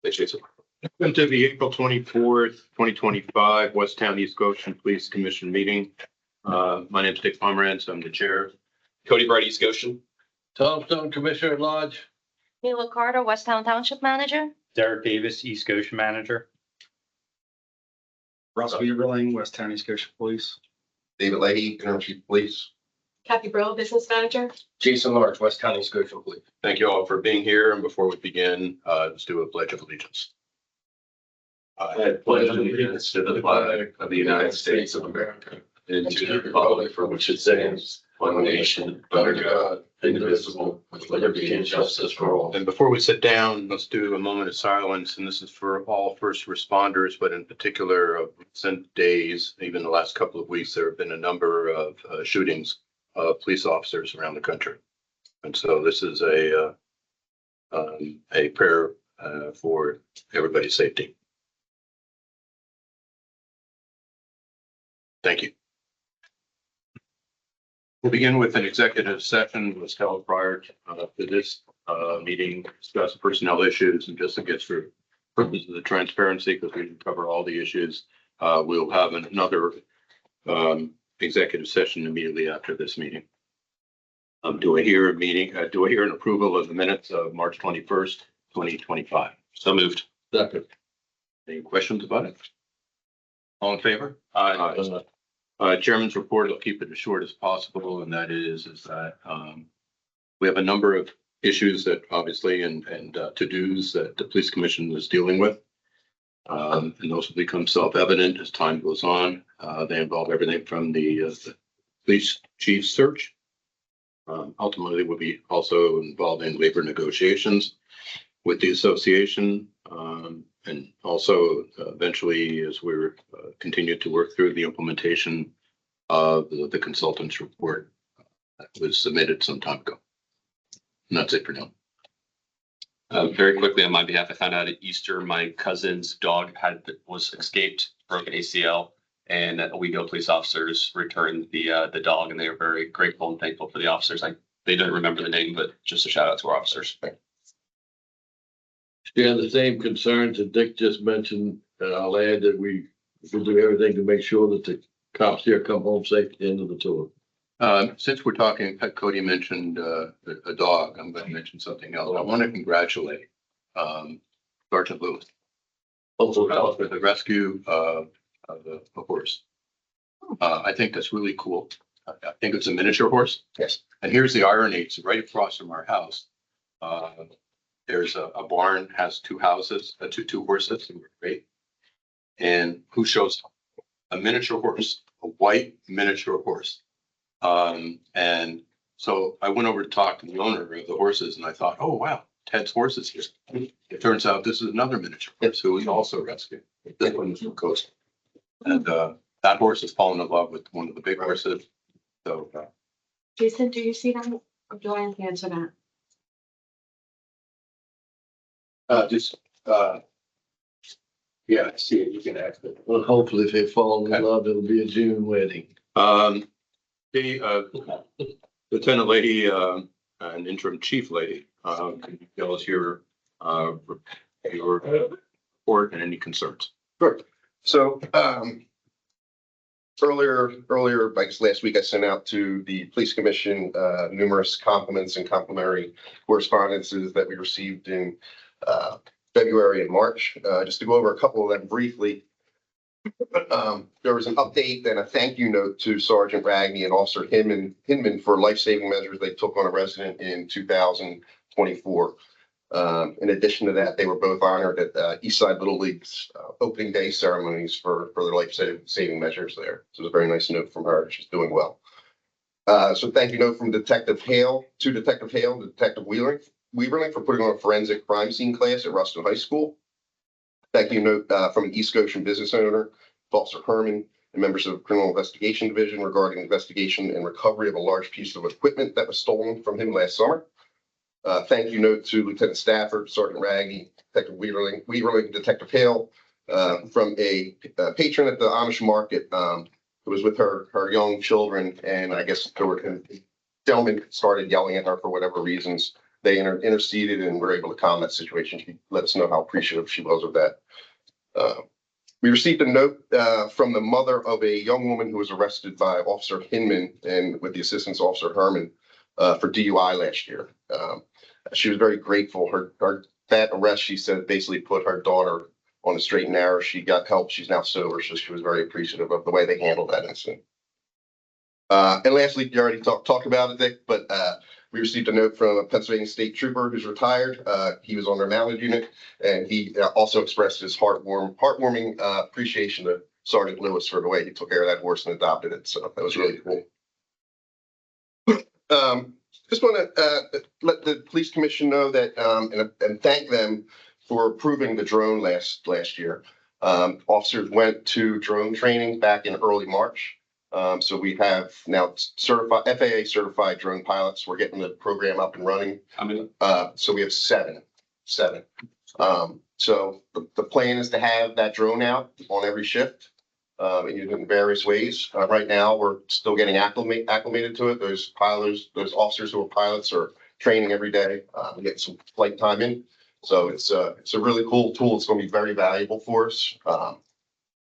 Welcome to the April 24th, 2025 West Town East Goshen Police Commission meeting. My name is Dick Pomerantz. I'm the chair. Cody Bright, East Goshen. Tom Stone, Commissioner at Large. Mila Carter, West Town Township Manager. Derek Davis, East Goshen Manager. Russ Weaverling, West Town East Goshen Police. David Leahy, Interim Chief of Police. Kathy Brill, Business Manager. Jason Large, West County East Goshen Police. Thank you all for being here. And before we begin, let's do a pledge of allegiance. I pledge allegiance to the flag of the United States of America and to the republic for which it stands, one nation, under God, indivisible, with liberty and justice for all. And before we sit down, let's do a moment of silence. And this is for all first responders, but in particular of recent days, even the last couple of weeks, there have been a number of shootings of police officers around the country. And so this is a prayer for everybody's safety. Thank you. We'll begin with an executive session that was held prior to this meeting, discuss personnel issues, and just to get through purposes of the transparency, because we didn't cover all the issues. We'll have another executive session immediately after this meeting. Do I hear an approval of the minutes of March 21st, 2025? So moved. Second. Any questions about it? All in favor? Aye. Chairman's report, I'll keep it as short as possible, and that is that we have a number of issues that obviously and to-dos that the police commission is dealing with. And those will become self-evident as time goes on. They involve everything from the police chief search. Ultimately will be also involved in labor negotiations with the association. And also eventually, as we're continue to work through the implementation of the consultant's report that was submitted some time ago. And that's it for now. Very quickly on my behalf, I found out at Easter, my cousin's dog was escaped, broken ACL, and Owego police officers returned the dog, and they are very grateful and thankful for the officers. They don't remember the name, but just a shout out to our officers. Share the same concerns that Dick just mentioned, and I'll add that we will do everything to make sure that the cops here come home safe at the end of the tour. Since we're talking, Cody mentioned a dog. I'm going to mention something else. I want to congratulate Sergeant Lewis for the rescue of the horse. I think that's really cool. I think it's a miniature horse. Yes. And here's the irony. It's right across from our house. There's a barn, has two houses, two horses, right? And who shows up? A miniature horse, a white miniature horse. And so I went over to talk to the owner of the horses, and I thought, oh, wow, Ted's horse is here. It turns out this is another miniature horse who was also rescued. This one was from Coast. And that horse has fallen in love with one of the big horses. So Jason, do you see that? Or do I answer that? yeah, I see it. You can ask it. Well, hopefully if they fall in love, it'll be a June wedding. The Lieutenant Lady, and Interim Chief Lady, can you tell us your report and any concerns? Sure. So, earlier, I guess last week, I sent out to the police commission, numerous compliments and complimentary correspondences that we received in, February and March. Just to go over a couple of them briefly. There was an update and a thank you note to Sergeant Ragney and Officer Hinman for life-saving measures they took on a resident in 2024. In addition to that, they were both honored at Eastside Little League's opening day ceremonies for their life-saving measures there. So it was a very nice note from her. She's doing well. So thank you note from Detective Hale to Detective Hale, to Detective Weaverling for putting on a forensic crime scene class at Ruston High School. Thank you note from an East Goshen business owner, Officer Herman, and members of the Criminal Investigation Division regarding investigation and recovery of a large piece of equipment that was stolen from him last summer. Thank you note to Lieutenant Stafford, Sergeant Ragney, Detective Weaverling, Detective Hale, from a patron at the Amish market who was with her young children, and I guess there were gentlemen started yelling at her for whatever reasons. they interceded and were able to calm that situation. She let us know how appreciative she was of that. We received a note from the mother of a young woman who was arrested by Officer Hinman and with the assistance of Officer Herman for DUI last year. She was very grateful. That arrest, she said, basically put her daughter on the straight and narrow. She got help. She's now sober, so she was very appreciative of the way they handled that incident. And lastly, you already talked about it, Dick, but we received a note from a Pennsylvania State Trooper who's retired. He was on their Mallard unit, and he also expressed his heartwarming appreciation to Sergeant Lewis for the way he took care of that horse and adopted it. So that was really cool. Just want to let the police commission know that and thank them for approving the drone last year. Officers went to drone training back in early March. So we have now FAA certified drone pilots. We're getting the program up and running. How many? So we have seven. So the plan is to have that drone out on every shift, and used in various ways. Right now, we're still getting acclimated to it. Those officers who are pilots are training every day. We get some flight time in. So it's a really cool tool. It's going to be very valuable for us.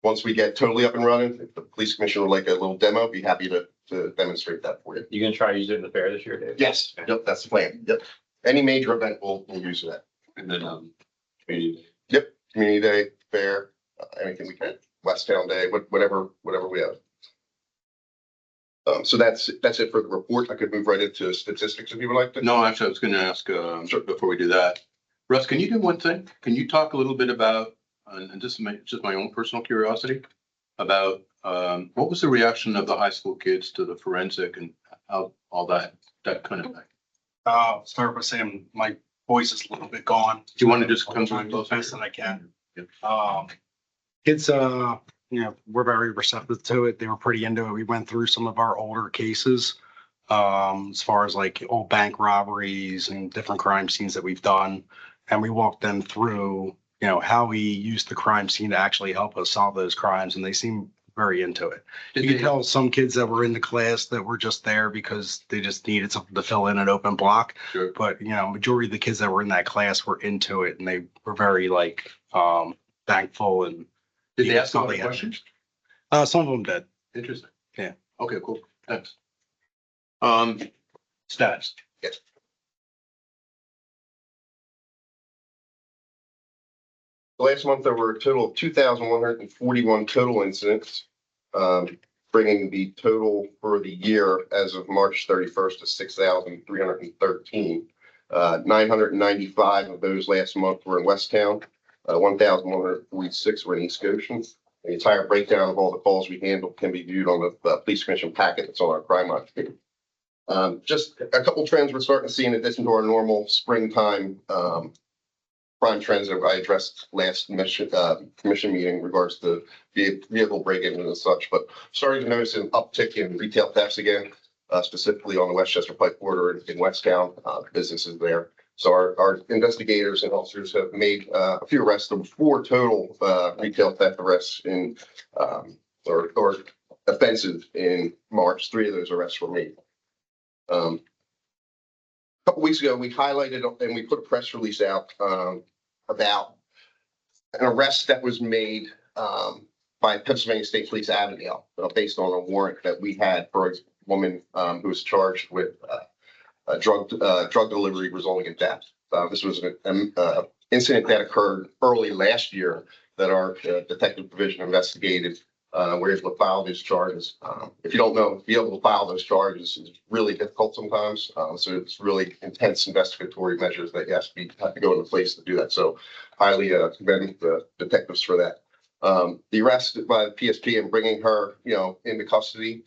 Once we get totally up and running, if the police commission would like a little demo, I'd be happy to demonstrate that for you. You gonna try to use it in the fair this year, Dave? Yes, yep, that's the plan. Yep. Any major event, we'll use that. And then, community. Yep, community day, fair, anything we can, West Town Day, whatever we have. So that's it for the report. I could move right into statistics if you would like to. No, actually, I was gonna ask, before we do that, Russ, can you do one thing? Can you talk a little bit about, and this is just my own personal curiosity, about what was the reaction of the high school kids to the forensic and how all that kind of thing? Start by saying my voice is a little bit gone. Do you want to just come I'm to trying it to do the closer? best that I can. Yep. Kids, we're very receptive to it. They were pretty into it. We went through some of our older cases, as far as like old bank robberies and different crime scenes that we've done. And we walked them through, how we used the crime scene to actually help us solve those crimes. And they seem very into it. You can tell some kids that were in the class that were just there because they just needed something to fill in an open block. Sure. But, majority of the kids that were in that class were into it and they were very thankful and Did they ask a lot probably of have- questions? some of them did. Interesting. Yeah. Okay, cool. Thanks. Stats. Yes. Last month, there were a total of 2,141 total incidents, bringing the total for the year as of March 31st to 6,313. 995 of those last month were in West Town. 1,146 were in East Goshen. The entire breakdown of all the calls we handled can be viewed on the police commission packet that's on our crime watch page. Just a couple trends we're starting to see in addition to our normal springtime crime trends that I addressed last commission meeting in regards to vehicle break-ins and such, but starting to notice an uptick in retail thefts again, specifically on the Westchester Pike border in Westtown, businesses there. So our investigators and officers have made a few arrests. There were 4 total retail theft arrests in or offensive in March. 3 of those arrests were made. A couple weeks ago, we highlighted and we put a press release out about an arrest that was made by Pennsylvania State Police Avondale based on a warrant that we had for a woman who was charged with drug delivery resulting in death. This was an incident that occurred early last year that our detective division investigated. We're able to file these charges. If you don't know, be able to file those charges is really difficult sometimes. So it's really intense investigatory measures that have to go into place to do that. So highly commend the detectives for that. The arrest by the PSP and bringing her, into custody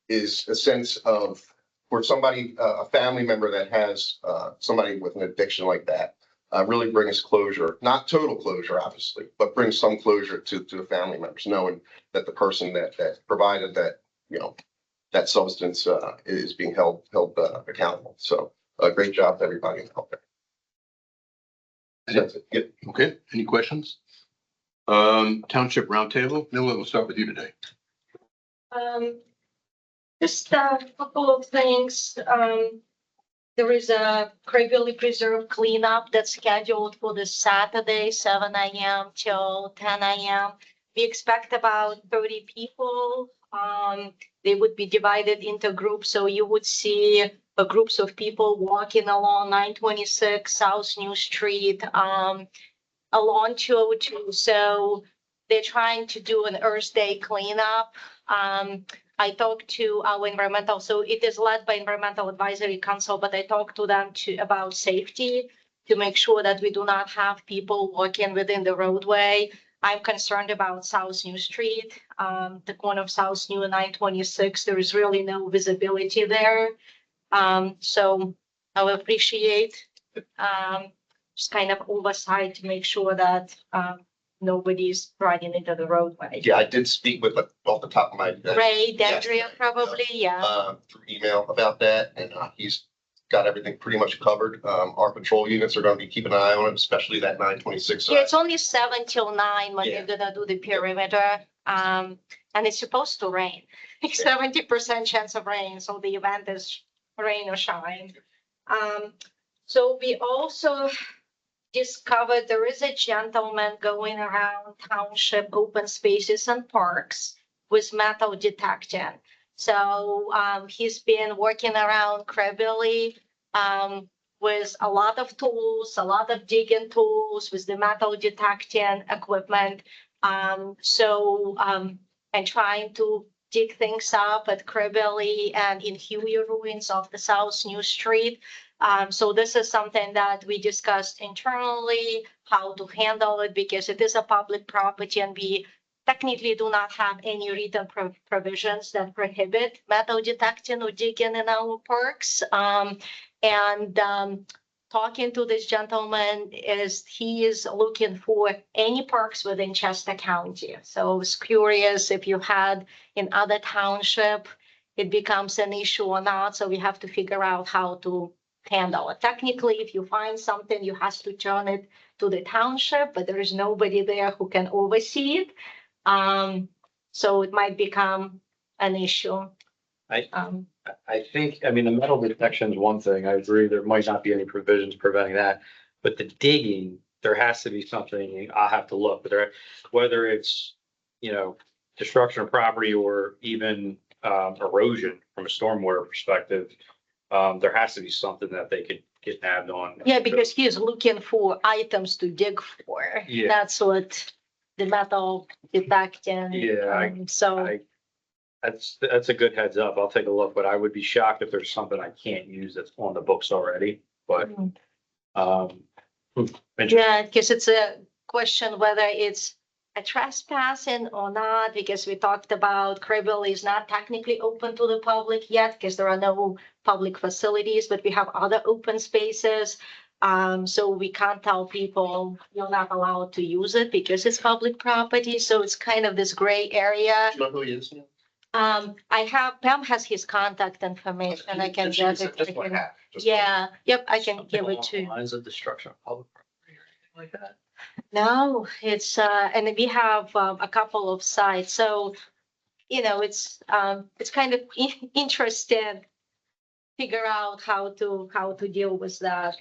is a sense of, for somebody, a family member that has somebody with an addiction like that, really brings closure, not total closure, obviously, but brings some closure to the family members, knowing that the person that provided that, that substance is being held accountable. So great job to everybody out there. That's it. Yeah. Okay, any questions? Township Roundtable, Nilla, we'll start with you today. Just a couple of things. There is a Craigville Preserve cleanup that's scheduled for this Saturday, 7 a.m. till 10 a.m. We expect about 30 people. They would be divided into groups, so you would see groups of people walking along 926 South New Street, along 202. So they're trying to do an Earth Day cleanup. I talked to our environmental, so it is led by Environmental Advisory Council, but I talked to them about safety to make sure that we do not have people walking within the roadway. I'm concerned about South New Street, the corner of South New and 926. There is really no visibility there. So I would appreciate just kind of oversight to make sure that nobody's riding into the roadway. Yeah, I did speak with, off the top of my head, Ray Yes. Dendria, probably, yeah. through email about that, and he's got everything pretty much covered. Our patrol units are gonna be keeping an eye on it, especially that 926 Yeah, side. it's only 7 till 9 when Yeah. they're gonna do the perimeter. And it's supposed to rain, like 70% chance of rain, so the event is rain or shine. So we also discovered there is a gentleman going around township open spaces and parks with metal detecting. So he's been working around Craigville with a lot of tools, a lot of digging tools with the metal detecting equipment. And trying to dig things up at Craigville and in Huey ruins of the South New Street. So this is something that we discussed internally, how to handle it, because it is a public property and we technically do not have any written provisions that prohibit metal detecting or digging in our parks. Talking to this gentleman is he is looking for any parks within Chester County. So I was curious if you had in other township, it becomes an issue or not. So we have to figure out how to handle it. Technically, if you find something, you have to turn it to the township, but there is nobody there who can oversee it. So it might become an issue. I think, I mean, the metal detection is one thing. I agree. There might not be any provisions preventing that. But the digging, there has to be something, I'll have to look, but whether it's, destruction of property or even erosion from a stormwater perspective, there has to be something that they could get nabbed on. Yeah, because he's looking for items to dig for. Yeah. That's what the metal detecting. Yeah, That's a good heads up. I'll take a look, but I would be shocked if there's something I can't use that's on the books already, but, interesting. Yeah, because it's a question whether it's a trespassing or not, because we talked about Craigville is not technically open to the public yet, because there are no public facilities, but we have other open spaces. So we can't tell people you're not allowed to use it because it's public property. So it's kind of this gray area. Do you know who he is? Pam has his contact information. I can get it. Just what happened. Just- Yeah, yep, I can Something give it along to the you. lines of destruction of public property or anything like that. No, it's, and we have a couple of sites, so, it's kind of interesting. Figure out how to deal with that.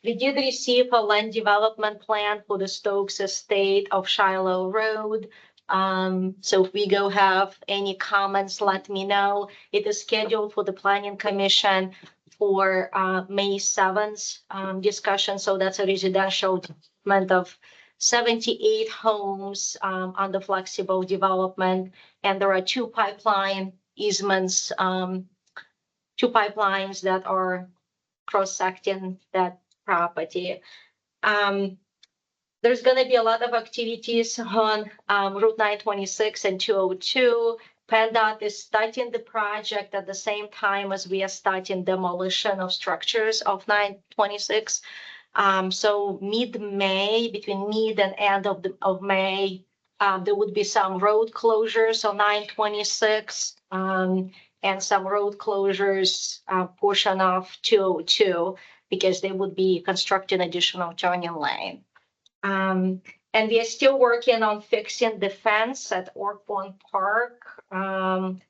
We did receive a land development plan for the Stokes Estate of Shiloh Road. So if we go have any comments, let me know. It is scheduled for the Planning Commission for May 7th discussion. So that's a residential development of 78 homes on the flexible development. And there are two pipeline easements, two pipelines that are cross-secting that property. There's going to be a lot of activities on Route 926 and 202. PennDOT is starting the project at the same time as we are starting demolition of structures of 926. So mid-May, between mid and end of May, there would be some road closures on 926 and some road closures portion of 202 because they would be constructing additional turning lane. And we are still working on fixing the fence at Orkborn Park.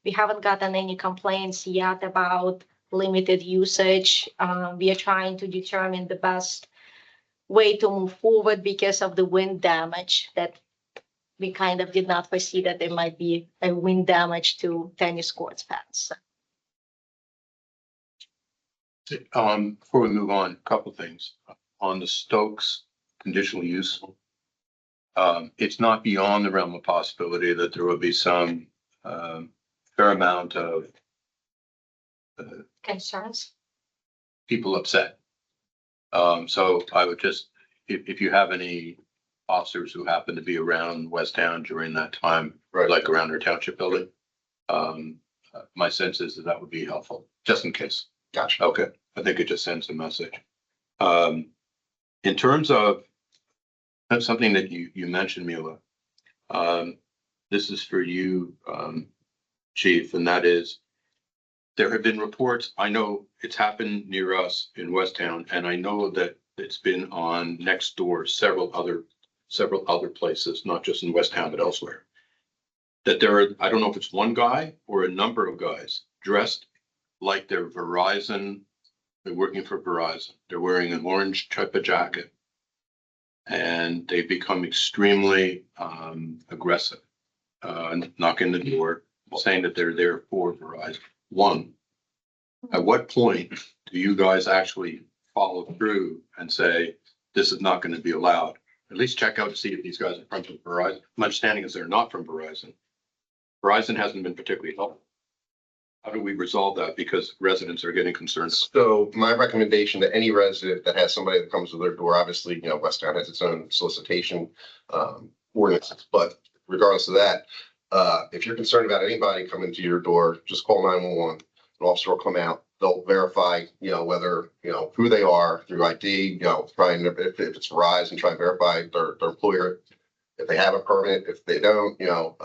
We haven't gotten any complaints yet about limited usage. We are trying to determine the best way to move forward because of the wind damage that we kind of did not foresee that there might be a wind damage to tennis courts fence. Before we move on, a couple things. On the Stokes conditional use. It's not beyond the realm of possibility that there will be some fair amount of Concerns? people upset. So I would just, if you have any officers who happen to be around West Town during that time, Right. like around their township building, my sense is that that would be helpful, just in case. Gotcha. Okay, I think it just sends a message. In terms of that's something that you mentioned, Mila. This is for you, Chief, and that is, there have been reports, I know it's happened near us in West Town, and I know that it's been on next door, several other places, not just in West Town, but elsewhere. That there are, I don't know if it's one guy or a number of guys dressed like they're Verizon, they're working for Verizon. They're wearing an orange type of jacket. And they've become extremely aggressive, knocking the door, saying that they're there for Verizon. One, at what point do you guys actually follow through and say, this is not going to be allowed? At least check out to see if these guys are from Verizon. My understanding is they're not from Verizon. Verizon hasn't been particularly helpful. How do we resolve that? Because residents are getting concerned. So my recommendation to any resident that has somebody that comes to their door, obviously, you know, West Town has its own solicitation ordinances, but regardless of that, if you're concerned about anybody coming to your door, just call 911. An officer will come out. They'll verify, you know, whether, you know, who they are through ID, you know, trying to, if it's Verizon, try and verify their employer, if they have a permit, if they don't, you know,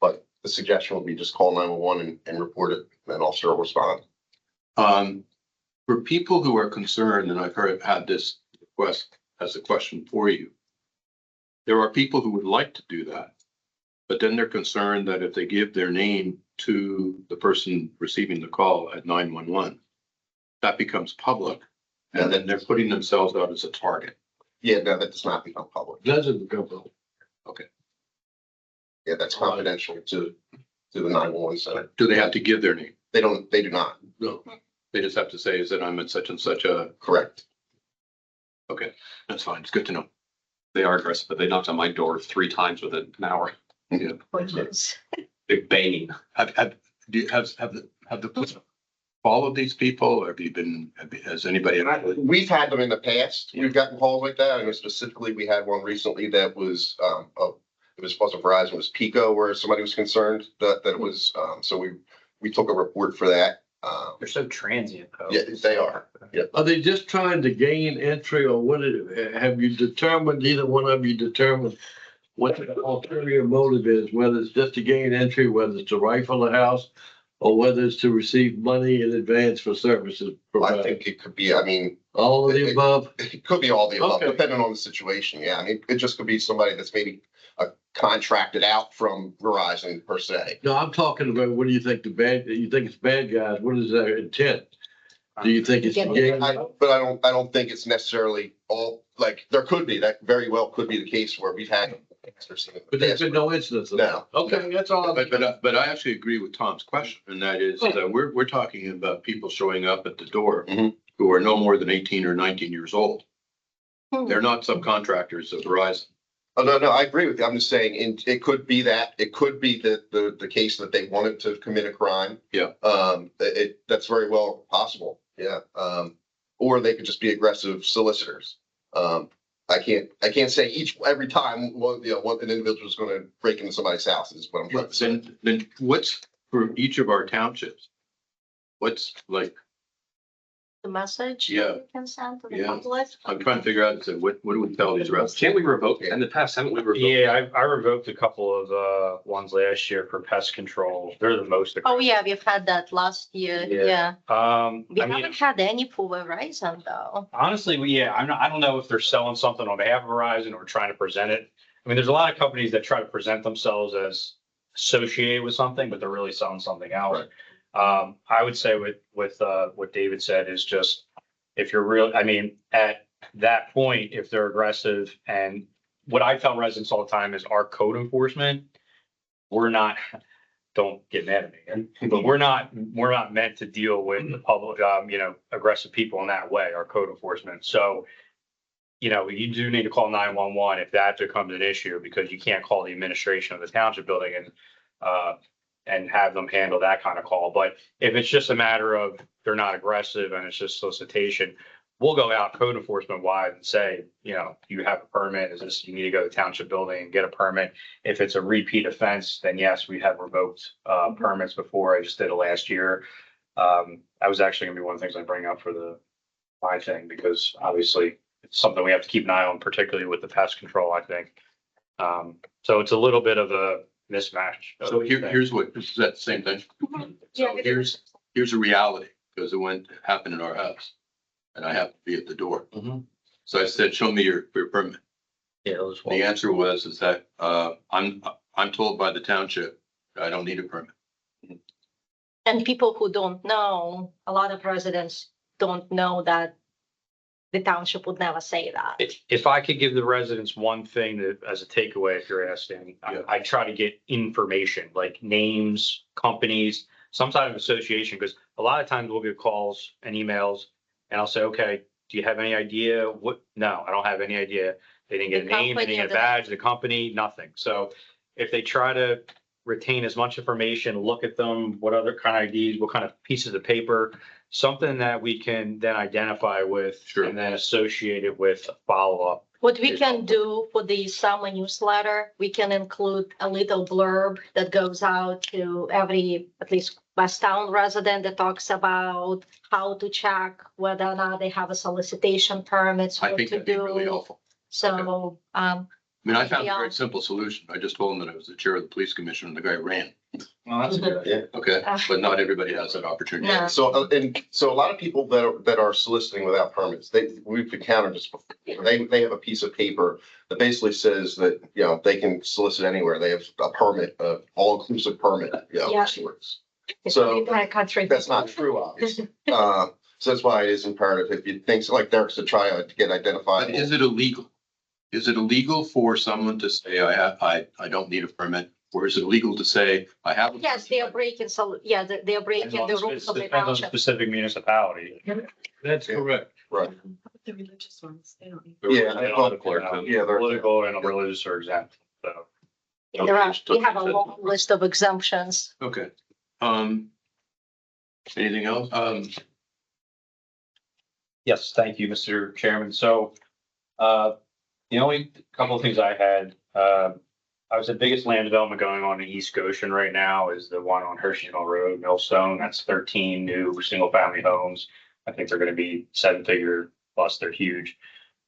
but the suggestion would be just call 911 and report it, and an officer will respond. For people who are concerned, and I've had this request as a question for you, there are people who would like to do that, but then they're concerned that if they give their name to the person receiving the call at 911, that becomes public, and then they're putting themselves out as a target. Yeah, no, that does not become public. Doesn't become public. Yeah, that's confidential to the 911 center. Do they have to give their name? They do not. No. They just have to say, is that I'm at such and such a, Correct. okay, that's fine. It's good to know. They are aggressive, but they knocked on my door 3 times within an hour. Which is, Big banging. Have the police followed these people? Have you been, has anybody? We've had them in the past. We've gotten calls like that. I know specifically, we had one recently that was, it was supposed to Verizon, it was Pico, where somebody was concerned that it was, so we took a report for that. They're so transient though. Yeah, they are. Yeah. Are they just trying to gain entry, or have you determined, either one of you determined what the ulterior motive is, whether it's just to gain entry, whether it's to rifle the house, or whether it's to receive money in advance for services I provided? think it could be, I mean, All of the above? it could be all the above, Okay. depending on the situation. Yeah, I mean, it just could be somebody that's maybe contracted out from Verizon per se. No, I'm talking about, what do you think you think it's bad guys? What is their intent? Do you think it's to gain? But I don't think it's necessarily all, like, there could be, that very well could be the case where we've had. But there's been no incidents of that? No. Okay, that's all. But I actually agree with Tom's question, and that is, that we're talking about people showing up at the door Mhm. who are no more than 18 or 19 years old. Hmm. They're not subcontractors of Verizon. Oh, no, I agree with you. I'm just saying, it could be that, it could be the case that they wanted to commit a crime. Yeah. That's very well possible, yeah. Or they could just be aggressive solicitors. I can't say every time, one an individual is gonna break into somebody's house is what I'm trying to say. Then what's for each of our townships? What's like, the message Yeah. you can send to the Yeah. public. I'm trying to figure out, so what do we tell these residents? Can't we revoke? In the past, haven't we revoked? Yeah, I revoked a couple of ones last year for pest control. They're the most. Oh, yeah, we've had that last year, Yeah. yeah. We I mean, haven't had any for Verizon though. honestly, I don't know if they're selling something on behalf of Verizon or trying to present it. I mean, there's a lot of companies that try to present themselves as associated with something, but they're really selling something else. Right. I would say with what David said is just, if you're real, I mean, at that point, if they're aggressive, and what I tell residents all the time is our code enforcement, we're not, don't get mad at me, but we're not meant to deal with the public, aggressive people in that way, our code enforcement. So, you do need to call 911 if that becomes an issue, because you can't call the administration of the township building and have them handle that kind of call. But if it's just a matter of they're not aggressive and it's just solicitation, we'll go out code enforcement wise and say, you have a permit, you need to go to the township building and get a permit. If it's a repeat offense, then yes, we have revoked permits before. I just did it last year. That was actually gonna be one of the things I bring up for my thing, because obviously it's something we have to keep an eye on, particularly with the pest control, I think. So it's a little bit of a mismatch. So here's this is that same thing. So here's a reality, because it happened in our house and I have to be at the door. Mhm. So I said, show me your permit. Yeah, those. The answer is that, I'm told by the township that I don't need a permit. And people who don't know, a lot of residents don't know that the township would never say that. If I could give the residents one thing that, as a takeaway, if you're asking, Yeah. I try to get information, like names, companies, some type of association, because a lot of times we'll get calls and emails and I'll say, okay, do you have any idea what? No, I don't have any idea. They didn't get a The name, they company didn't get a badge, the company, nothing. So if they try to retain as much information, look at them, what other kind of IDs, what kind of pieces of paper, something that we can then identify with Sure. and then associate it with a follow-up. What we can do for the summer newsletter, we can include a little blurb that goes out to every, at least West Town resident, that talks about how to check whether or not they have a solicitation permits, I what think to that'd be really do. helpful. So, I mean, I found a Yeah. very simple solution. I just told him that I was the chair of the police commission and the guy ran. Well, that's a good idea. Okay, but not everybody has that opportunity. No. So, so a lot of people that are soliciting without permits, we've encountered this before. They have a piece of paper that basically says that, they can solicit anywhere. They have a permit, all-inclusive permit, Yeah. of sorts. it's So, a entire country. That's not true, obviously. So that's why it is imperative, if you think, like Derek's to try to get identified. But is it illegal? Is it illegal for someone to say, I don't need a permit? Or is it illegal to say, I have? Yes, they are breaking, they're breaking the rules of the Depends on township. specific municipality. That's correct. Right. The religious ones, they don't need. Yeah, Yeah, they're- political and religious are exempt, so. We have a long list of exemptions. Okay. Anything else? Yes, thank you, Mr. Chairman. So, the only couple of things I had, I was the biggest land development going on in East Goshen right now is the one on Hersheyville Road, Millstone. That's 13 new single-family homes. I think they're gonna be 7-figure plus, they're huge.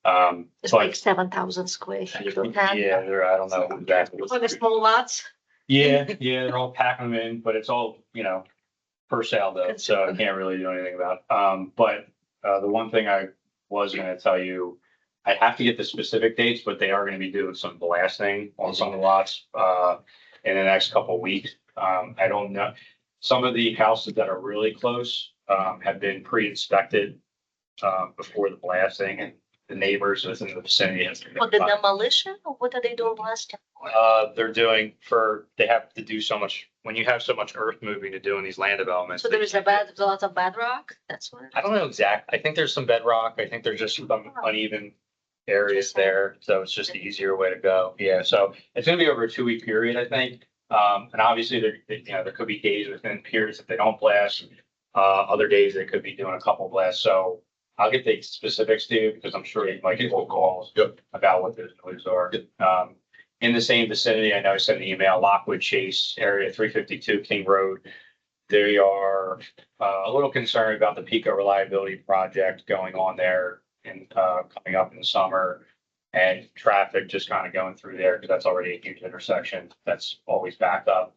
It's But- like 7,000 square feet. or 10. Yeah, I don't know exactly. On the small lots. Yeah, they're all packing them in, but it's all, for sale though, so I can't really do anything about. But the one thing I was gonna tell you, I have to get the specific dates, but they are gonna be doing some blasting on some of the lots in the next couple of weeks. I don't know. Some of the houses that are really close have been pre-inspected before the blasting, and the neighbors within the vicinity. For the demolition, or what are they doing last time? They have to do so much, when you have so much earth moving to do in these land developments. So there is a lot of bedrock, that's what. I don't know exact. I think there's some bedrock. I think there's just some uneven areas there. So it's just the easier way to go. Yeah. So it's gonna be over a 2-week period, I think. And obviously there could be days within periods that they don't blast. Other days they could be doing a couple blasts. So I'll get the specifics to you because I'm sure you might get phone calls Yep. about what those noise are. In the same vicinity, I know I sent an email, Lockwood Chase area, 352 King Road. They are a little concerned about the Pico reliability project going on there and coming up in the summer, and traffic just kind of going through there because that's already a huge intersection that's always backed up.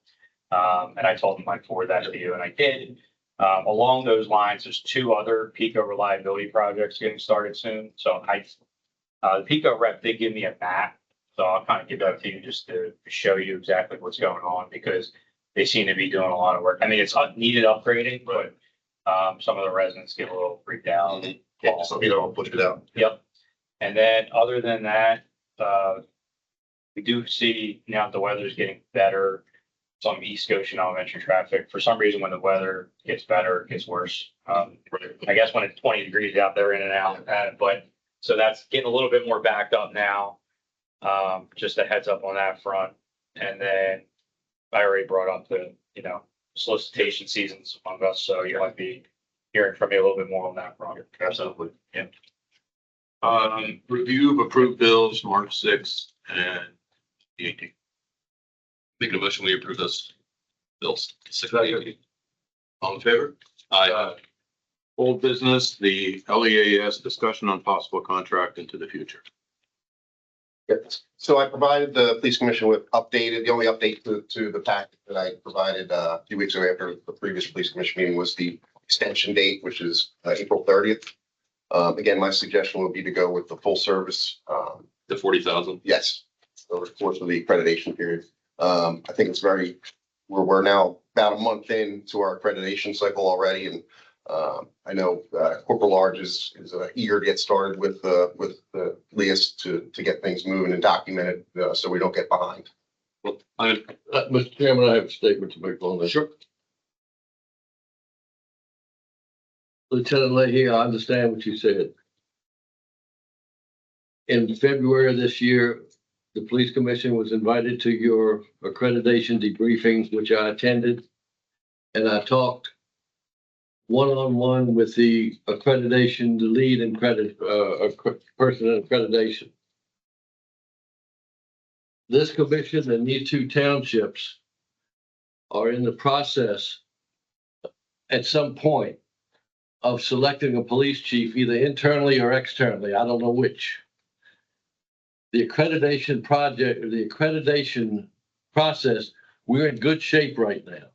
And I told them I'd forward that to you, and I did. Along those lines, there's 2 other Pico reliability projects getting started soon. So the Pico rep did give me a map. So I'll kind of give that to you just to show you exactly what's going on, because they seem to be doing a lot of work. I mean, it's needed upgrading, but some of the residents get a little freaked out. Yeah, so, I'll push it out. Yep. And then other than that, we do see now that the weather's getting better. Some East Goshen elementary traffic, for some reason, when the weather gets better, it gets worse. I guess when it's 20 degrees out there in and out, but so that's getting a little bit more backed up now. Just a heads up on that front. And then I already brought up the, solicitation seasons among us, so you might be hearing from me a little bit more on that front. Absolutely. Yeah. Review of approved bills, March 6th and the 18th. Make a motion, we approve those bills. All in favor? Aye. Old business, the LEAS discussion on possible contract into the future. Yes. So I provided the police commission with the only update to the packet that I provided a few weeks ago after the previous police commission meeting was the extension date, which is April 30th. Again, my suggestion would be to go with the full service. The 40,000. Yes, over the course of the accreditation period. I think it's we're now about a month into our accreditation cycle already, and I know Corporal Large is eager to get started with the LEAS to get things moving and documented so we don't get behind. Well, Mr. Chairman, I have a statement to make on this. Sure. Lieutenant Leahy, I understand what you said. In February of this year, the police commission was invited to your accreditation debriefings, which I attended. And I talked one-on-one with the accreditation, the lead and person in accreditation. This commission and these two townships are in the process at some point of selecting a police chief, either internally or externally. I don't know which. The accreditation project, or the accreditation process, we're in good shape right now.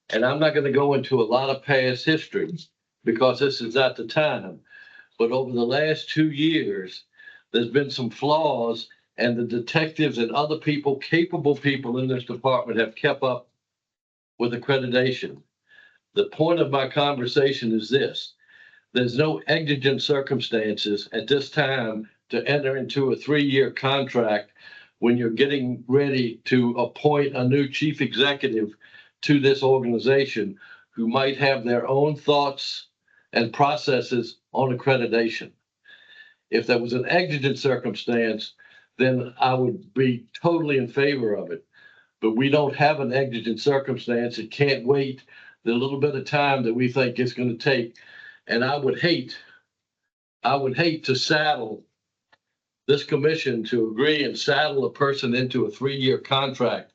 And I'm not going to go into a lot of past history because this is at the time. But over the last 2 years, there's been some flaws, and the detectives and other people, capable people in this department, have kept up with accreditation. The point of my conversation is this: there's no exigent circumstances at this time to enter into a 3-year contract when you're getting ready to appoint a new chief executive to this organization who might have their own thoughts and processes on accreditation. If there was an exigent circumstance, then I would be totally in favor of it. But we don't have an exigent circumstance. It can't wait the little bit of time that we think it's going to take. And I would hate to saddle this commission to agree and saddle a person into a 3-year contract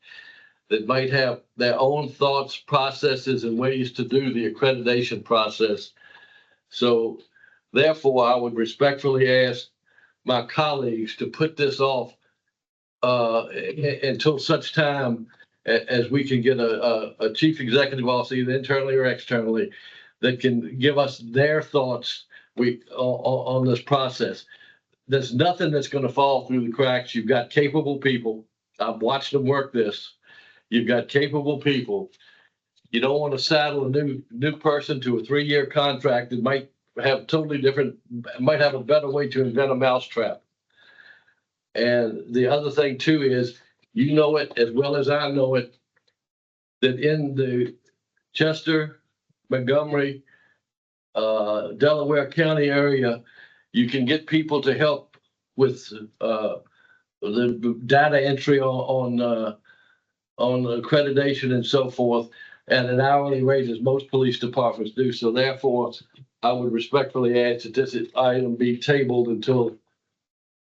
that might have their own thoughts, processes, and ways to do the accreditation process. So therefore, I would respectfully ask my colleagues to put this off until such time as we can get a chief executive officer, either internally or externally, that can give us their thoughts on this process. There's nothing that's going to fall through the cracks. You've got capable people. I've watched them work this. You've got capable people. You don't want to saddle a new person to a 3-year contract that might have might have a better way to invent a mousetrap. And the other thing too is, you know it as well as I know it, that in the Chester, Montgomery, Delaware County area, you can get people to help with the data entry on accreditation and so forth at an hourly rate, as most police departments do. So therefore, I would respectfully ask that this item be tabled until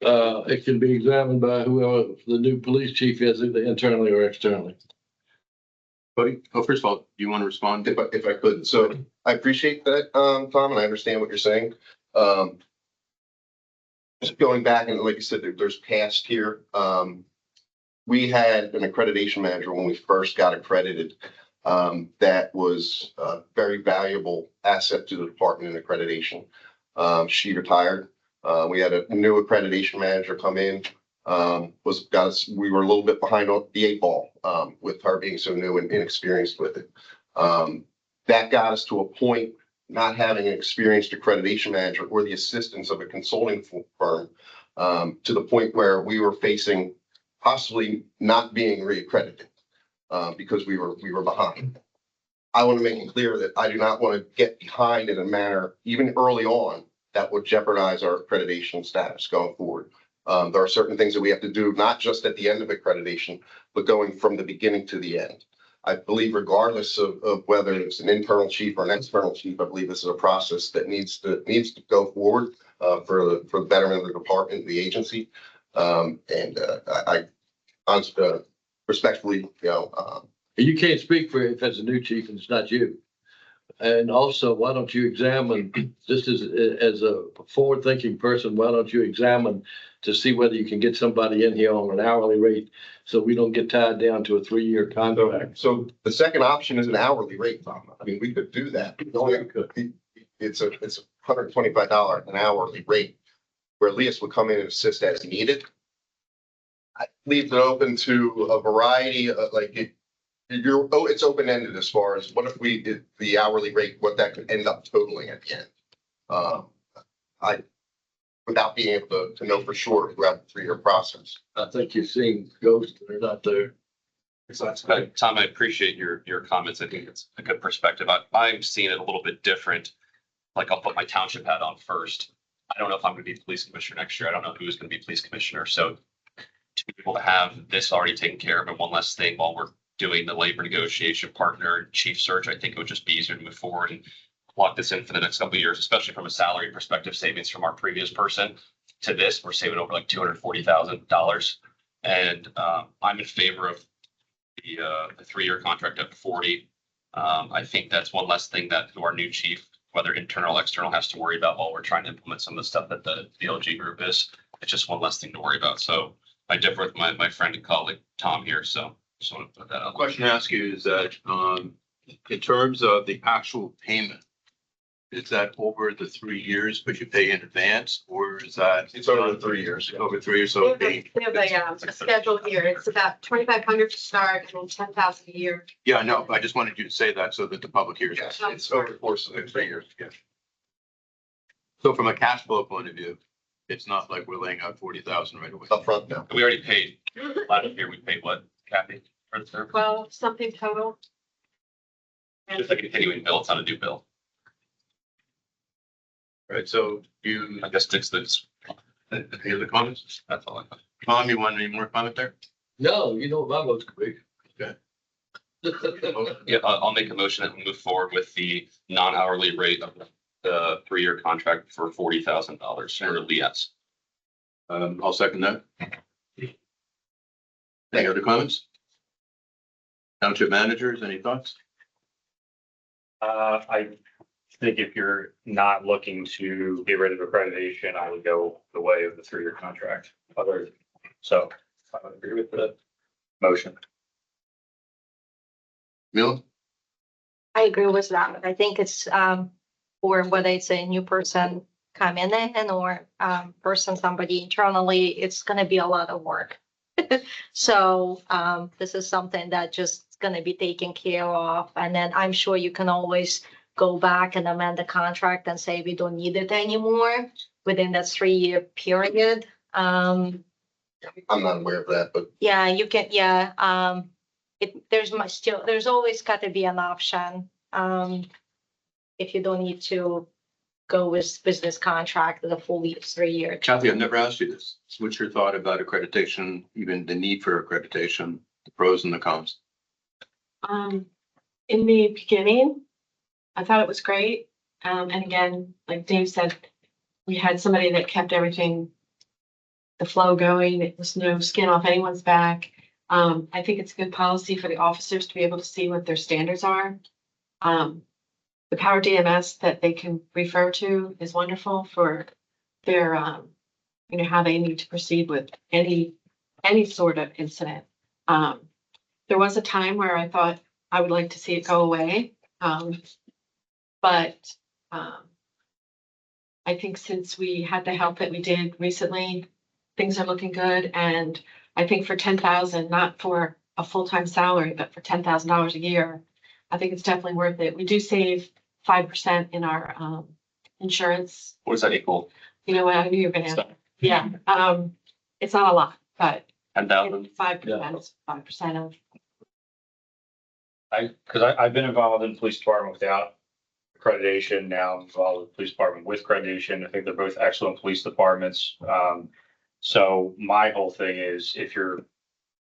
it can be examined by whoever the new police chief is, either internally or externally. Buddy, first of all, do you want to respond? If I could. So I appreciate that, Tom, and I understand what you're saying. Just going back, and like you said, there's past here. We had an accreditation manager when we first got accredited. That was a very valuable asset to the department in accreditation. She retired. We had a new accreditation manager come in. we were a little bit behind on the 8 ball, with her being so new and inexperienced with it. That got us to a point, not having an experienced accreditation manager or the assistance of a consulting firm, to the point where we were facing possibly not being reaccredited, because we were behind. I want to make it clear that I do not want to get behind in a manner, even early on, that would jeopardize our accreditation status going forward. There are certain things that we have to do, not just at the end of accreditation, but going from the beginning to the end. I believe regardless of whether it's an internal chief or an external chief, I believe this is a process that needs to go forward, for the betterment of the department, the agency. I respectfully, You can't speak for if it's a new chief and it's not you. And also, why don't you examine, just as a forward-thinking person, why don't you examine to see whether you can get somebody in here on an hourly rate so we don't get tied down to a 3-year contract? So the second option is an hourly rate, Tom. I mean, we could do that. It's $125 an hourly rate, where Elias would come in and assist as needed. I leave it open to a variety of, it's open-ended as far as what if we did the hourly rate, what that could end up totaling at the end. Without being able to know for sure throughout the 3-year process. I think you've seen ghosts that are not there. Tom, I appreciate your comments. I think it's a good perspective. I'm seeing it a little bit different. Like, I'll put my township hat on first. I don't know if I'm going to be police commissioner next year. I don't know who's going to be police commissioner. So to be able to have this already taken care of and one less thing while we're doing the labor negotiation partner and chief search, I think it would just be easier to move forward and lock this in for the next couple of years, especially from a salary perspective, savings from our previous person to this, we're saving over like $240,000. And I'm in favor of the 3-year contract at 40. I think that's one less thing that our new chief, whether internal or external, has to worry about while we're trying to implement some of the stuff that the LG group is. It's just one less thing to worry about. So I differ with my friend and colleague, Tom, here. So just want to put that out. Question to ask you is that, in terms of the actual payment, is that over the 3 years, but you pay in advance, or is that? It's over the 3 years. Over 3 years, so. We have a schedule here. It's about 2,500 to start and then 10,000 a year. Yeah, I know. I just wanted you to say that so that the public hears. Yes, it's over the course of the 3 years. Yeah. So from a cash flow point of view, it's not like we're laying out 40,000 right away. Upfront now. We already paid last year. We paid what, Kathy? For the service? 12 something total. Just like a continuing bill. It's not a new bill. Right, so you, I guess six this. any other comments? That's all I have. Tom, you want any more comment there? No, you know what my vote's gonna Okay. be. Yeah, I'll make a motion that we move forward with the non-hourly rate of the 3-year contract for $40,000 for Elias. I'll second that. Any other comments? Township managers, any thoughts? I think if you're not looking to get rid of accreditation, I would go the way of the 3-year contract. So I would agree with the motion. Mila? I agree with that. I think it's, or whether it's a new person coming in or, somebody internally, it's gonna be a lot of work. So, this is something that just gonna be taken care of. And then I'm sure you can always go back and amend the contract and say we don't need it anymore within that 3-year period. I'm not aware of that, but Yeah, you can, yeah, there's always got to be an option. If you don't need to go with business contract, the full 3-year. Kathy, I've never asked you this. What's your thought about accreditation, even the need for accreditation, the pros and the cons? In the beginning, I thought it was great. And again, like Dave said, we had somebody that kept everything, the flow going. It was no skin off anyone's back. I think it's good policy for the officers to be able to see what their standards are. The Power DMS that they can refer to is wonderful for their, how they need to proceed with any sort of incident. There was a time where I thought I would like to see it go away. But I think since we had the help that we did recently, things are looking good. And I think for 10,000, not for a full-time salary, but for $10,000 a year, I think it's definitely worth it. We do save 5% in our insurance. What does that equal? You know what? I knew you were gonna ask. Yeah, it's not a lot, but 10,000? 5%, 5% of. I've been involved in the police department without accreditation. Now I'm involved with the police department with accreditation. I think they're both excellent police departments. So my whole thing is if you're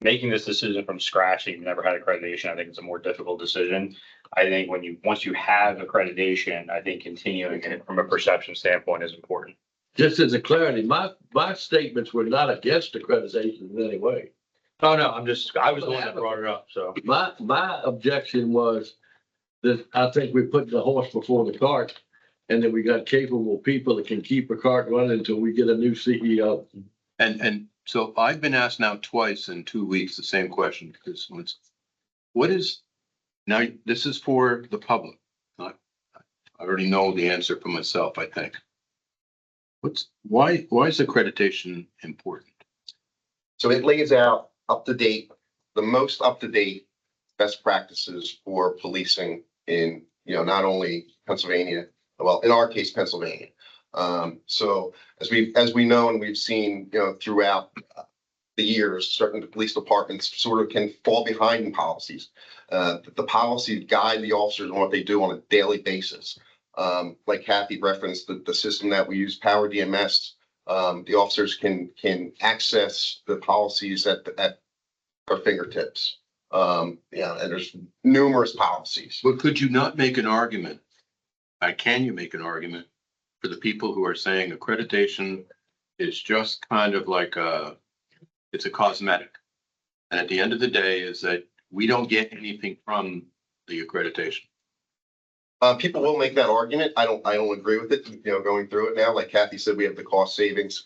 making this decision from scratch and you've never had accreditation, I think it's a more difficult decision. I think once you have accreditation, I think continuing it from a perception standpoint is important. Just as a clarity, my statements were not against accreditation in any way. Oh, no, I was the one that brought it up, so. My objection was that I think we're putting the horse before the cart. And that we got capable people that can keep a cart running until we get a new CEO. And so I've been asked now twice in 2 weeks, the same question, because what is, now this is for the public. I already know the answer for myself, I think. Why is accreditation important? So it lays out the most up-to-date best practices for policing in, not only Pennsylvania, well, in our case, Pennsylvania. So as we know, and we've seen, throughout the years, certain police departments sort of can fall behind in policies. The policies guide the officers on what they do on a daily basis. Like Kathy referenced, the system that we use, Power DMS, the officers can access the policies at our fingertips. And there's numerous policies. But could you not make an argument? Can you make an argument for the people who are saying accreditation is just kind of like it's a cosmetic? And at the end of the day is that we don't get anything from the accreditation. People will make that argument. I don't agree with it, going through it now. Like Kathy said, we have the cost savings,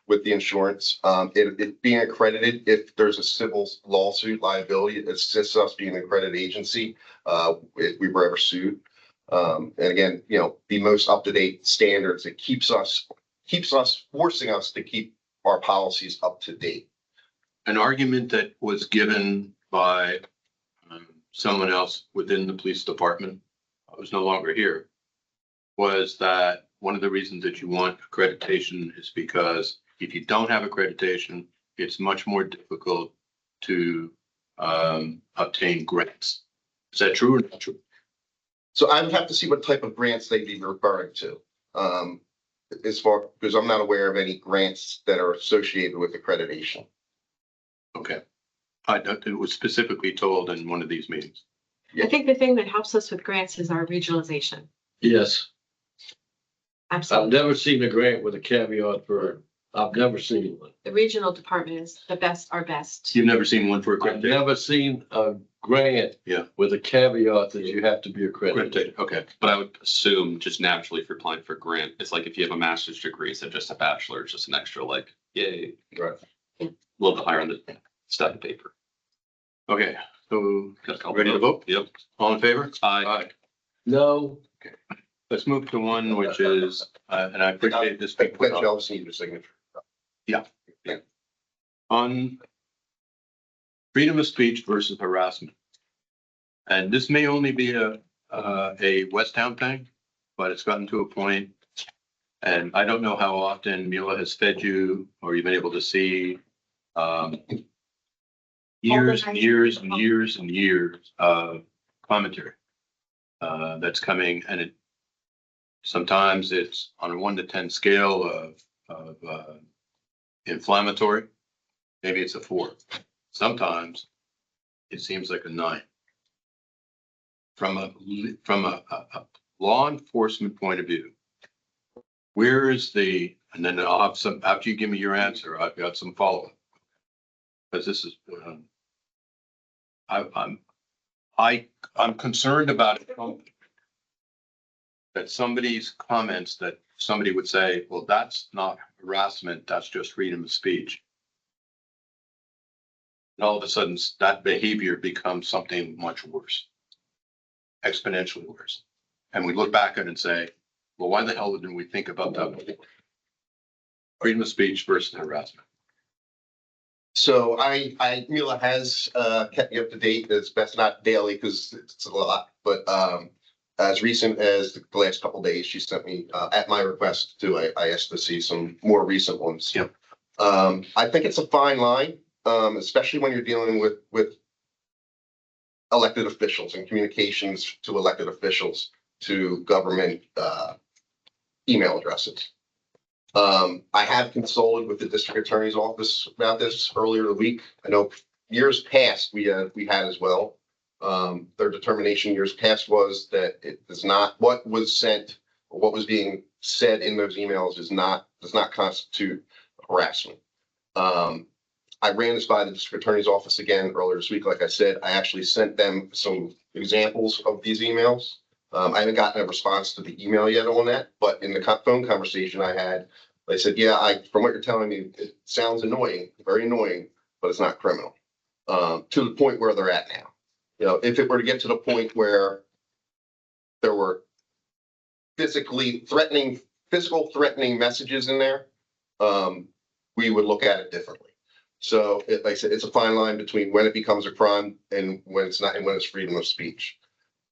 with the insurance. It being accredited, if there's a civil lawsuit liability, it assists us being an accredited agency, if we were ever sued. And again, the most up-to-date standards, it keeps us forcing us to keep our policies up to date. An argument that was given by someone else within the police department, I was no longer here, was that one of the reasons that you want accreditation is because if you don't have accreditation, it's much more difficult to obtain grants. Is that true or not true? So I would have to see what type of grants they'd be referring to. Because I'm not aware of any grants that are associated with accreditation. Okay. It was specifically told in one of these meetings. I think the thing that helps us with grants is our regionalization. Yes, I've Absolutely. never seen a grant with a caveat for, I've never seen one. The regional department is our best. You've never seen one for I've accreditation? never seen a grant. Yeah. With a caveat that you have to be accredited. Accreditation, okay. But I would assume just naturally if you're applying for a grant, it's like if you have a master's degree instead of just a bachelor, it's just an extra like, yay. Right. A little bit higher on the stack of paper. Okay, so ready to vote? Yep. All in favor? Aye. No, Let's move to one which is, and I appreciate this being put Eventually, up I'll just need your signature. on freedom of speech versus harassment. And this may only be a Westtown thing, but it's gotten to a point. And I don't know how often Mila has fed you or you've been able to see years and years and years and years of commentary that's coming, and sometimes it's on a 1 to 10 scale of inflammatory. Maybe it's a 4. Sometimes it seems like a 9. From a law enforcement point of view, where is and then I'll have some, after you give me your answer, I've got some follow-up. Because this is, I'm concerned about it. That somebody's comments that somebody would say, well, that's not harassment, that's just freedom of speech. And all of a sudden, that behavior becomes something much worse, exponentially worse. And we look back at it and say, well, why the hell didn't we think about that before? Freedom of speech versus harassment. So Mila has, kept me up to date, as best not daily, because it's a lot, but, as recent as the last couple of days, she sent me, at my request too, I asked to see some more recent ones. Yep. I think it's a fine line, especially when you're dealing with elected officials and communications to elected officials to government, email addresses. I have consulted with the district attorney's office about this earlier in the week. I know years past we had as well. Their determination years past was that it does not, what was sent, or what was being said in those emails does not constitute harassment. I ran this by the district attorney's office again earlier this week. Like I said, I actually sent them some examples of these emails. I haven't gotten a response to the email yet on that, but in the phone conversation I had, they said, yeah, from what you're telling me, it sounds annoying, very annoying, but it's not criminal. To the point where they're at now. You know, if it were to get to the point where there were physical threatening messages in there, we would look at it differently. So like I said, it's a fine line between when it becomes a crime and when it's not, and when it's freedom of speech.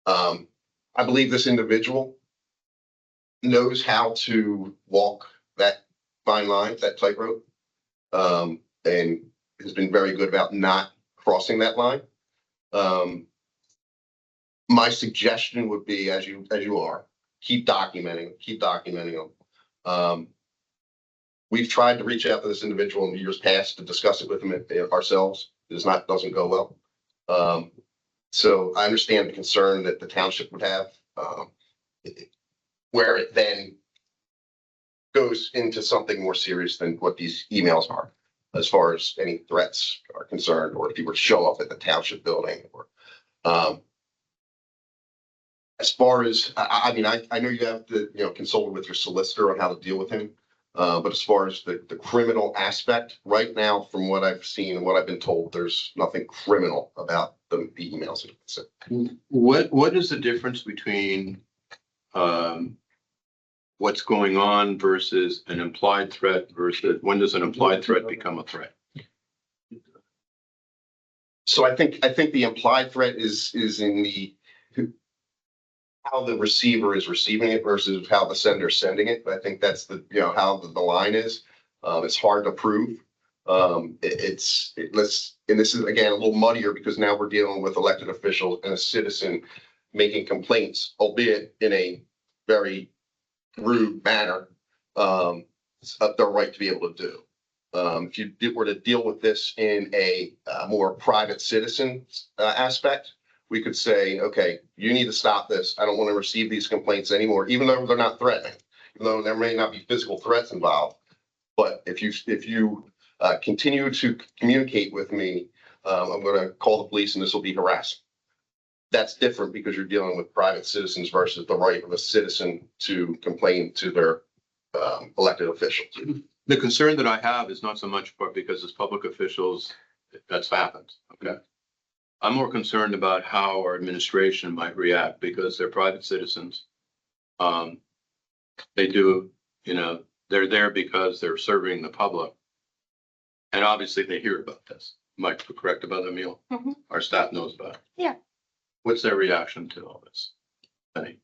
I believe this individual knows how to walk that fine line, that tightrope, and has been very good about not crossing that line. My suggestion would be, as you are, keep documenting them. We've tried to reach out to this individual in years past to discuss it with him ourselves. Doesn't go well. So I understand the concern that the township would have, where it then goes into something more serious than what these emails are, as far as any threats are concerned, or if he were to show up at the township building, or as far as, I mean, I know you have to, consult with your solicitor on how to deal with him. But as far as the criminal aspect, right now, from what I've seen and what I've been told, there's nothing criminal about the emails. What is the difference between what's going on versus an implied threat versus when does an implied threat become a threat? So I think the implied threat is in the how the receiver is receiving it versus how the sender is sending it. But I think that's how the line is. It's hard to prove. And this is again a little muddier because now we're dealing with elected officials and a citizen making complaints, albeit in a very rude manner. It's their right to be able to do. If you were to deal with this in a more private citizen aspect, we could say, okay, you need to stop this. I don't want to receive these complaints anymore, even though they're not threatening, even though there may not be physical threats involved. But if you continue to communicate with me, I'm going to call the police and this will be harassment. That's different because you're dealing with private citizens versus the right of a citizen to complain to their elected officials. The concern that I have is not so much because as public officials, that's happened. Okay. I'm more concerned about how our administration might react because they're private citizens. They do, they're there because they're serving the public. And obviously they hear about this. Mike, correct about that, Emil? Mhm. Our staff knows about it. Yeah. What's their reaction to all this? Penny?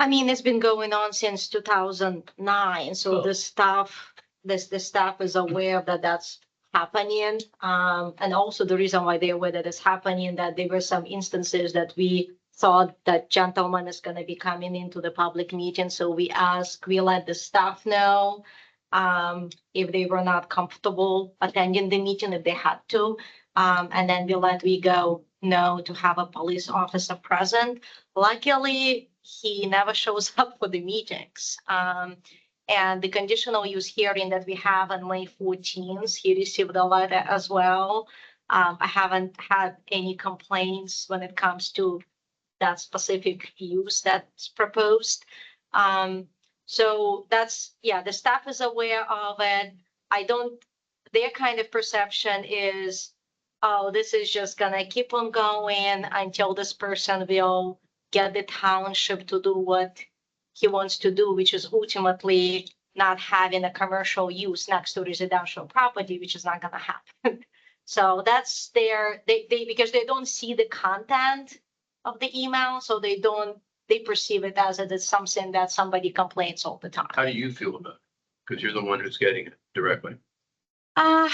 I mean, it's been going on since 2009, so the staff is aware that that's happening. And also the reason why they're aware that it's happening, that there were some instances that we thought that gentleman is going to be coming into the public meeting. So we let the staff know if they were not comfortable attending the meeting, if they had to. And then we let Vigo know to have a police officer present. Luckily, he never shows up for the meetings. And the conditional use hearing that we have on May 14th, he received a letter as well. I haven't had any complaints when it comes to that specific use that's proposed. So the staff is aware of it. Their kind of perception is, oh, this is just gonna keep on going until this person will get the township to do what he wants to do, which is ultimately not having a commercial use next to residential property, which is not gonna happen. So that's because they don't see the content of the email, so they perceive it as it is something that somebody complains all the time. How do you feel about it? Because you're the one who's getting it directly. My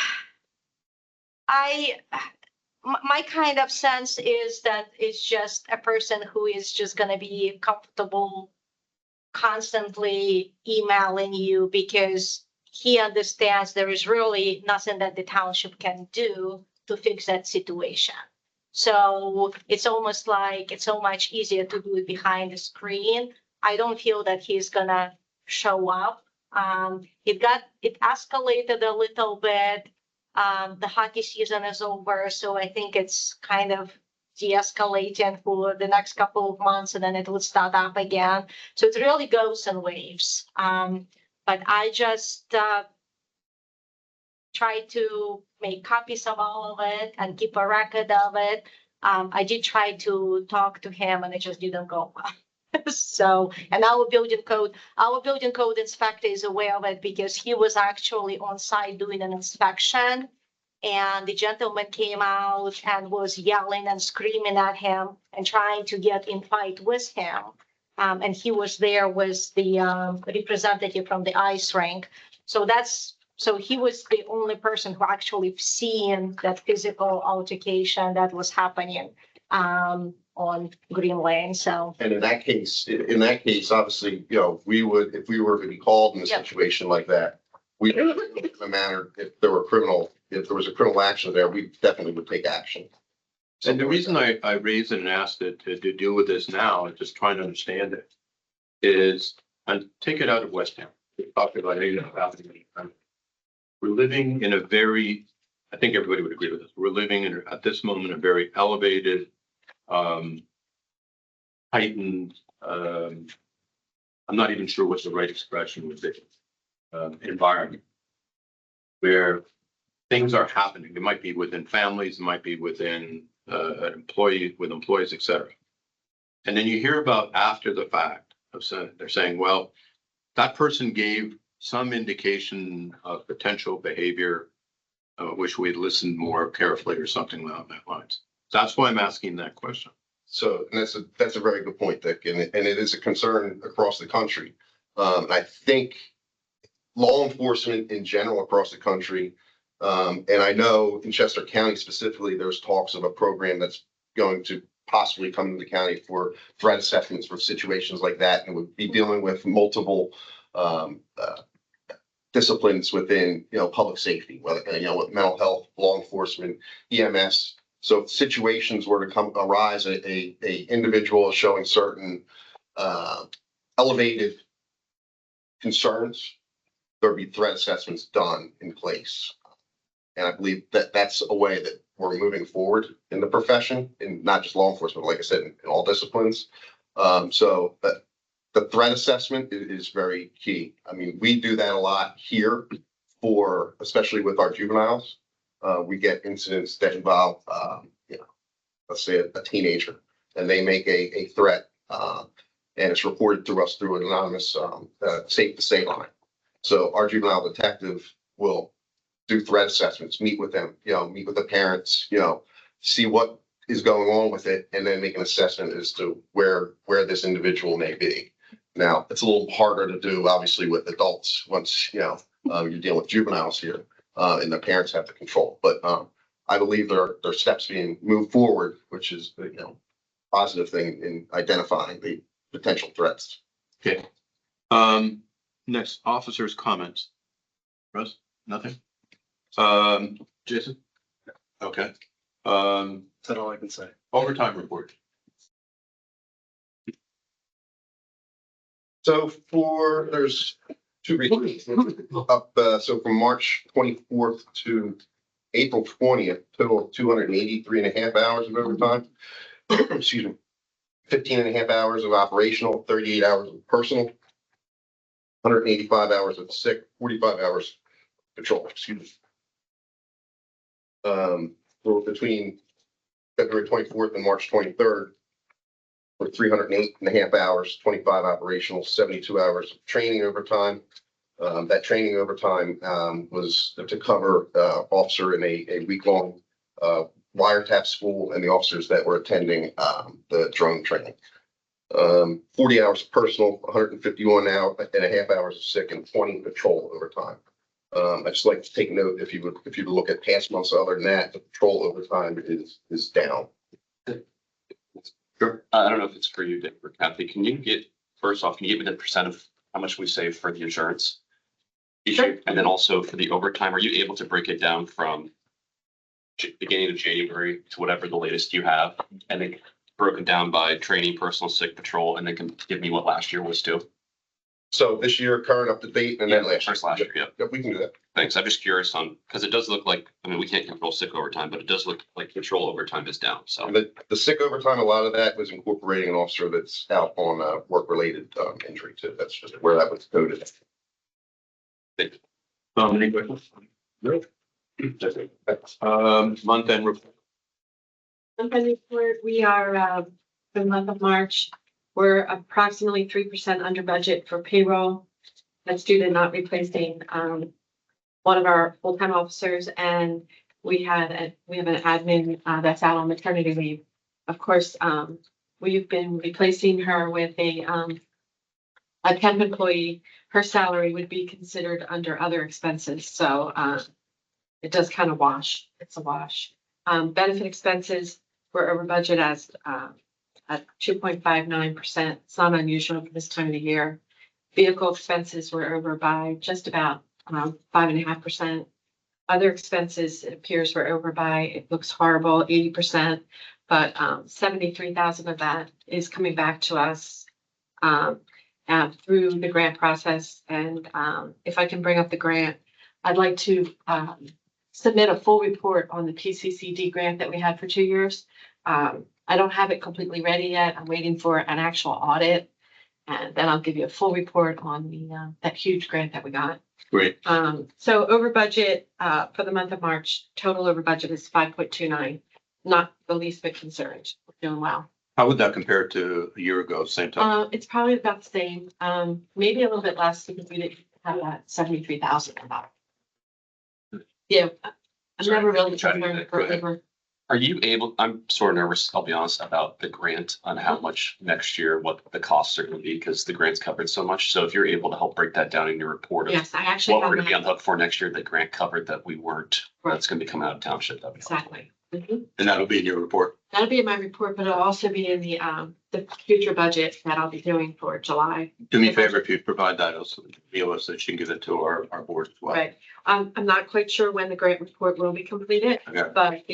kind of sense is that it's just a person who is just gonna be comfortable constantly emailing you because he understands there is really nothing that the township can do to fix that situation. So it's almost like it's so much easier to do it behind the screen. I don't feel that he's gonna show up. It escalated a little bit. The hockey season is over, so I think it's kind of de-escalating for the next couple of months, and then it will start up again. So it really goes in waves. But I just try to make copies of all of it and keep a record of it. I did try to talk to him, and it just didn't go well. So, and our building code inspector is aware of it because he was actually on site doing an inspection. And the gentleman came out and was yelling and screaming at him and trying to get in fight with him. And he was there with the representative from the ice rink. So he was the only person who actually seen that physical altercation that was happening on Green Lane. So. And in that case, obviously, if we were to be called in a Yep. situation like that, we, in a manner, if there was a criminal action there, we definitely would take action. And the reason I raised it and asked it to deal with this now, and just trying to understand it, is, and take it out of West Ham. We talked about it. We're living in a very, I think everybody would agree with this. We're living in, at this moment, a very elevated, heightened, I'm not even sure what's the right expression would be, environment where things are happening. It might be within families, it might be within an employee, with employees, et cetera. And then you hear about after the fact of they're saying, well, that person gave some indication of potential behavior, which we'd listened more carefully or something along that lines. That's why I'm asking that question. So, and that's a very good point, Dick, and it is a concern across the country. And I think law enforcement in general across the country, and I know in Chester County specifically, there's talks of a program that's going to possibly come to the county for threat assessments for situations like that, and would be dealing with multiple disciplines within, public safety, whether, with mental health, law enforcement, EMS. So if situations were to arise, a individual is showing certain elevated concerns, there'd be threat assessments done in place. And I believe that that's a way that we're moving forward in the profession, and not just law enforcement, like I said, in all disciplines. So the threat assessment is very key. I mean, we do that a lot here especially with our juveniles. We get incidents that involve, let's say a teenager, and they make a threat, and it's reported to us through an anonymous safe to say line. So our juvenile detective will do threat assessments, meet with them, meet with the parents, see what is going on with it, and then make an assessment as to where this individual may be. Now, it's a little harder to do, obviously, with adults once, you're dealing with juveniles here, and the parents have the control. But I believe there are steps being moved forward, which is, positive thing in identifying the potential threats. Okay. Next, officers' comments. Russ, nothing? Jason? Okay. That's all I can say. Overtime report. So there's two reasons up, so from March 24th to April 20th, total of 283.5 hours of overtime. Excuse me, 15.5 hours of operational, 38 hours of personal, 185 hours of sick, 45 hours patrol, excuse me. So between February 24th and March 23rd, for 308.5 hours, 25 operational, 72 hours of training overtime, That training overtime was to cover officer in a week-long wiretap school and the officers that were attending the drone training. 40 hours personal, 151 and a half hours of sick, and 20 patrol overtime. I'd just like to take note, if you look at past months, other than that, the patrol overtime is down. Sure. I don't know if it's for you, Dick or Kathy. Can you first off, can you give me the percent of how much we save for the insurance each Sure. year? And then also for the overtime, are you able to break it down from beginning of January to whatever the latest you have? And then broken down by training, personal, sick, patrol, and then can give me what last year was too? So this year, current up to date, and then last year. First last year, yeah. Yep, we can do that. Thanks. I'm just curious on, because it does look like, I mean, we can't control sick overtime, but it does look like patrol overtime is down, so. The sick overtime, a lot of that was incorporating an officer that's out on work-related injury too. That's just where that was coded. Any questions? No. Month-end report. Monthly report, we are, for the month of March, we're approximately 3% under budget for payroll. That's due to not replacing, one of our full-time officers, and we have an admin, that's out on maternity leave. Of course, we've been replacing her with a temp employee. Her salary would be considered under other expenses, so, it does kind of wash. It's a wash. Benefit expenses were over budget as, at 2.59%. It's not unusual for this time of the year. Vehicle expenses were over by just about 5.5%. Other expenses, it appears, were over by, it looks horrible, 80%, but 73,000 of that is coming back to us through the grant process. And if I can bring up the grant, I'd like to submit a full report on the PCCD grant that we had for 2 years. I don't have it completely ready yet. I'm waiting for an actual audit, and then I'll give you a full report on the that huge grant that we got. Great. So over budget for the month of March, total over budget is 5.29. Not the least bit concerned. We're doing well. How would that compare to a year ago, same time? It's probably about the same, maybe a little bit less because we didn't have that 73,000 about. Yeah, I'm Sorry, never really try to concerned get- for go ahead. labor. Are you able, I'm sort of nervous, I'll be honest, about the grant on how much next year, what the costs are gonna be, because the grant's covered so much. So if you're able to help break that down in your report of Yes, I actually what have we're gonna be on that. the hook for next year, that grant covered that we weren't, Right. that's gonna be coming out of township. That'd be helpful. Exactly. Mhm. And that'll be in your report. That'll be in my report, but it'll also be in the future budget that I'll be doing for July. Do me a favor if you provide that also, so that she can give it to our board as well. Right. I'm not quite sure when the grant report will be completed, Okay. but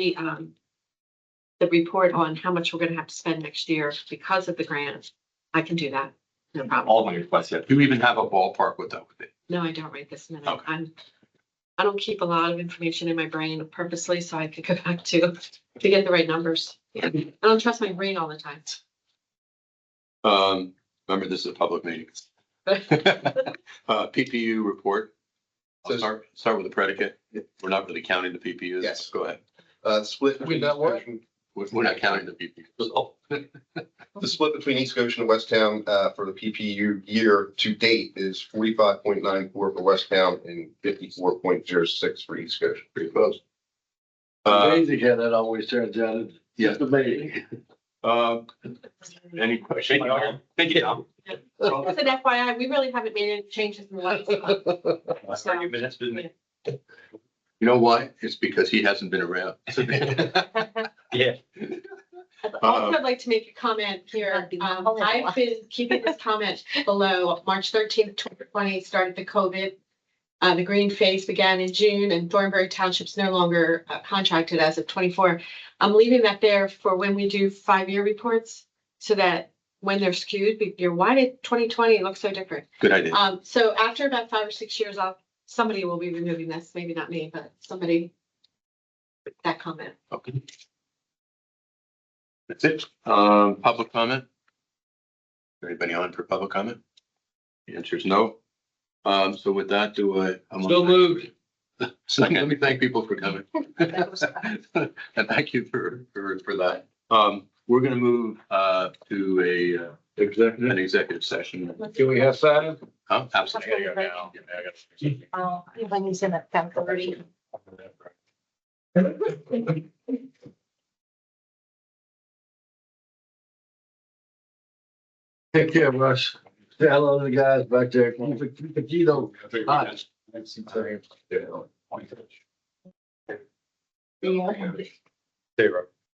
the report on how much we're gonna have to spend next year because of the grant, I can do that. No problem. All my requests, yeah. Do you even have a ballpark what that would be? No, I don't right this minute. Okay. I don't keep a lot of information in my brain purposely, so I could go back to get the right numbers. Yeah. I don't trust my brain all the time. Remember, this is a public meeting. PPU report. I'll start with the predicate. We're not really counting the PPUs. Yes. Go ahead. Split between that what? We're not counting the PPUs. the split between East Goshen and West Town for the PPU year to date is 45.94 for West Town and 54.06 for East Goshen. Pretty close. Amazing how that always turns out. Yeah. It's amazing. Any questions? Thank you, Tom. As an FYI, we really haven't made any changes in the last. You know why? It's because he hasn't been around. Yeah. Also, I'd like to make a comment here. I've been keeping this comment below. March 13th, 2020 started the COVID. The green phase began in June, and Thornbury Township's no longer contracted as of 24. I'm leaving that there for when we do 5-year reports, so that when they're skewed, why did 2020 look so different? Good idea. So after about 5 or 6 years, somebody will be removing this, maybe not me, but somebody. That comment. Okay. That's it. Public comment? Anybody on for public comment? The answer is no. So with that, So moved. Let me thank people for coming. And thank you for that. We're gonna move to Executive, an executive session. can we have five? Huh? Absolutely. Even using at 10:30. Take care, Russ. Say hello to the guys back there. Keep it, you know, hot. Zero.